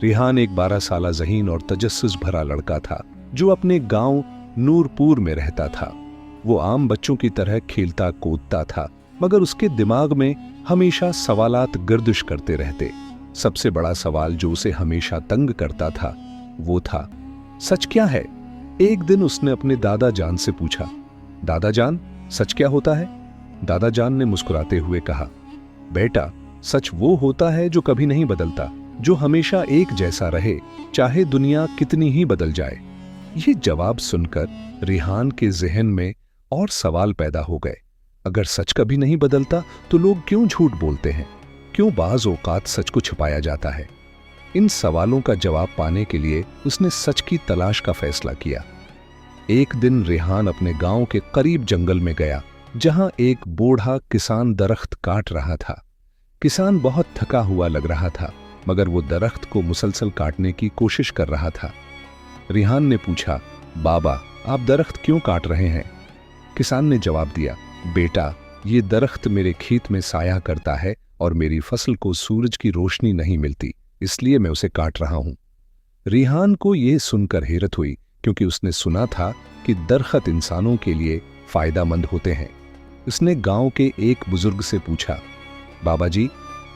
रिहान एक 12 साला ज़हीन और तजस्सुस भरा लड़का था जो अपने गांव नूरपुर में रहता था। वो आम बच्चों की तरह खेलता कूदता था, मगर उसके दिमाग में हमेशा सवालात गर्दिश करते रहते। सबसे बड़ा सवाल जो उसे हमेशा तंग करता था वो था, सच क्या है? एक दिन उसने अपने दादा जान से पूछा, दादा जान, सच क्या होता है? दादा जान ने मुस्कुराते हुए कहा, बेटा, सच वो होता है जो कभी नहीं बदलता, जो हमेशा एक जैसा रहे, चाहे दुनिया कितनी ही बदल जाए। ये जवाब सुनकर रिहान के जहन में और सवाल पैदा हो गए। अगर सच कभी नहीं बदलता तो लोग क्यों झूठ बोलते हैं? क्यों बाज़ औक़ात सच को छुपाया जाता है? इन सवालों का जवाब पाने के लिए उसने सच की तलाश का फैसला किया। एक दिन रिहान अपने गांव के करीब जंगल में गया, जहां एक बूढ़ा किसान दरख्त काट रहा था। किसान बहुत थका हुआ लग रहा था, मगर वो दरख्त को मुसलसल काटने की कोशिश कर रहा था। रिहान ने पूछा, बाबा, आप दरख्त क्यों काट रहे हैं? किसान ने जवाब दिया, बेटा, ये दरख्त मेरे खेत में साया करता है और मेरी फसल को सूरज की रोशनी नहीं मिलती, इसलिए मैं उसे काट रहा हूं। रिहान को यह सुनकर हैरत हुई, क्योंकि उसने सुना था कि दरख्त इंसानों के लिए फायदेमंद होते हैं। उसने गांव के एक बुजुर्ग से पूछा, बाबा जी,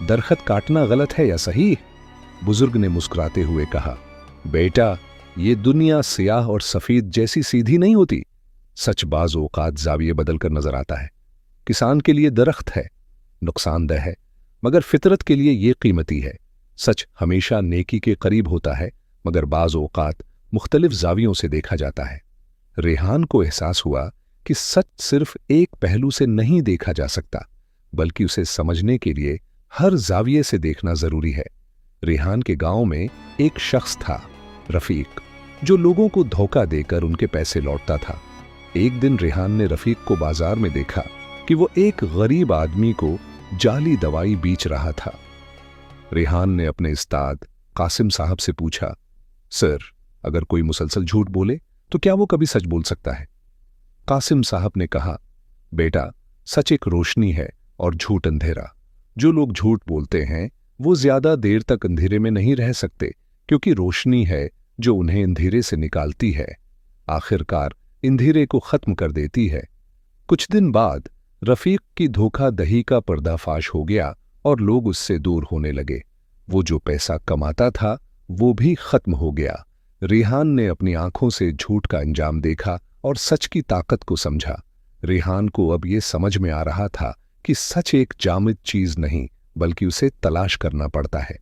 दरख्त काटना गलत है या सही? बुजुर्ग ने मुस्कुराते हुए कहा, बेटा, ये दुनिया सियाह और सफेद जैसी सीधी नहीं होती। सच बाज़ औक़ात ज़ाविये बदलकर नजर आता है। किसान के लिए दरख्त है, नुकसानदेह है, मगर फितरत के लिए ये कीमती है। सच हमेशा नेकी के करीब होता है, मगर बाज़ औक़ात मुख्तलिफ ज़ावियों से देखा जाता है। रेहान को एहसास हुआ कि सच सिर्फ एक पहलू से नहीं देखा जा सकता, बल्कि उसे समझने के लिए हर ज़ाविये से देखना ज़रूरी है। रेहान के गांव में एक शख्स था, रफ़ीक, जो लोगों को धोखा देकर उनके पैसे लौटता था। एक दिन रेहान ने रफ़ीक को बाजार में देखा कि वो एक गरीब आदमी को जाली दवाई बेच रहा था। रेहान ने अपने उस्ताद कासिम साहब से पूछा, सर, अगर कोई मुसलसल झूठ बोले तो क्या वो कभी सच बोल सकता है? कासिम साहब ने कहा, बेटा, सच एक रोशनी है और झूठ अंधेरा। जो लोग झूठ बोलते हैं वो ज्यादा देर तक अंधेरे में नहीं रह सकते, क्योंकि रोशनी है जो उन्हें अंधेरे से निकालती है, आखिरकार अंधेरे को खत्म कर देती है। कुछ दिन बाद रफ़ीक की धोखाधड़ी का पर्दाफाश हो गया और लोग उससे दूर होने लगे। वो जो पैसा कमाता था वो भी खत्म हो गया। रेहान ने अपनी आंखों से झूठ का अंजाम देखा और सच की ताकत को समझा। रेहान को अब ये समझ में आ रहा था कि सच एक जामिद चीज नहीं, बल्कि उसे तलाश करना पड़ता है।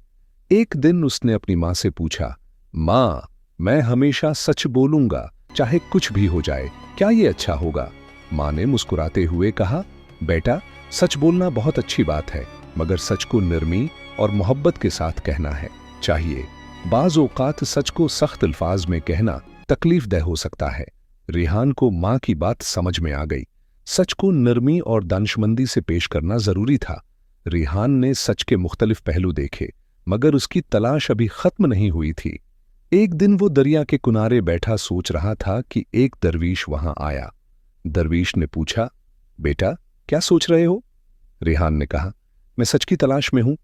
एक दिन उसने अपनी माँ से पूछा, माँ, मैं हमेशा सच बोलूंगा, चाहे कुछ भी हो जाए, क्या ये अच्छा होगा? माँ ने मुस्कुराते हुए कहा, बेटा, सच बोलना बहुत अच्छी बात है, मगर सच को नरमी और मोहब्बत के साथ कहना है चाहिए। बाज़ औक़ात सच को सख्त अल्फाज में कहना तकलीफदेह हो सकता है। रेहान को माँ की बात समझ में आ गई। सच को नरमी और दानिशमंदी से पेश करना जरूरी था। रेहान ने सच के मुख्तलिफ पहलू देखे, मगर उसकी तलाश अभी खत्म नहीं हुई थी। एक दिन वो दरिया के किनारे बैठा सोच रहा था कि एक दरवीश वहां आया। दरवीश ने पूछा, बेटा, क्या सोच रहे हो? रेहान ने कहा, मैं सच की तलाश में हूं।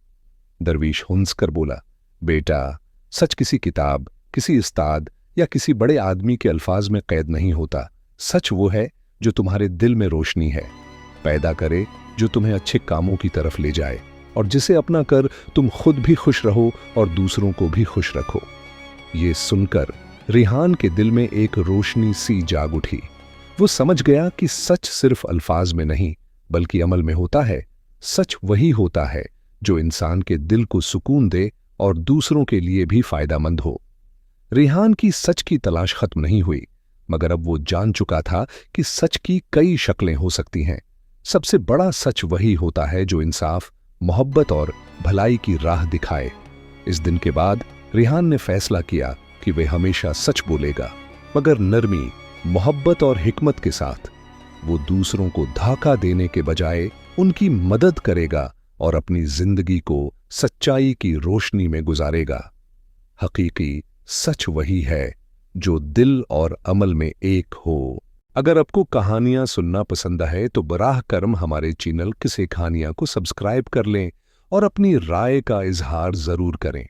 दरवीश हंस कर बोला, बेटा, सच किसी किताब, किसी उस्ताद या किसी बड़े आदमी के अल्फाज में कैद नहीं होता। सच वो है जो तुम्हारे दिल में रोशनी है, पैदा करे, जो तुम्हें अच्छे कामों की तरफ ले जाए, और जिसे अपना कर तुम खुद भी खुश रहो और दूसरों को भी खुश रखो। ये सुनकर रेहान के दिल में एक रोशनी सी जाग उठी। वो समझ गया कि सच सिर्फ अल्फाज में नहीं, बल्कि अमल में होता है। सच वही होता है जो इंसान के दिल को सुकून दे और दूसरों के लिए भी फायदेमंद हो। रेहान की सच की तलाश खत्म नहीं हुई, मगर अब वो जान चुका था कि सच की कई शक्लें हो सकती हैं। सबसे बड़ा सच वही होता है जो इंसाफ, मोहब्बत और भलाई की राह दिखाए। इस दिन के बाद रेहान ने फैसला किया कि वह हमेशा सच बोलेगा, मगर नरमी, मोहब्बत और हिकमत के साथ। वो दूसरों को धोखा देने के बजाय उनकी मदद करेगा और अपनी जिंदगी को सच्चाई की रोशनी में गुजारेगा। हकीकी सच वही है जो दिल और अमल में एक हो। अगर आपको कहानियां सुनना पसंद है तो बराह करम हमारे चैनल किस्से कहानियां को सब्सक्राइब कर लें और अपनी राय का इजहार जरूर करें।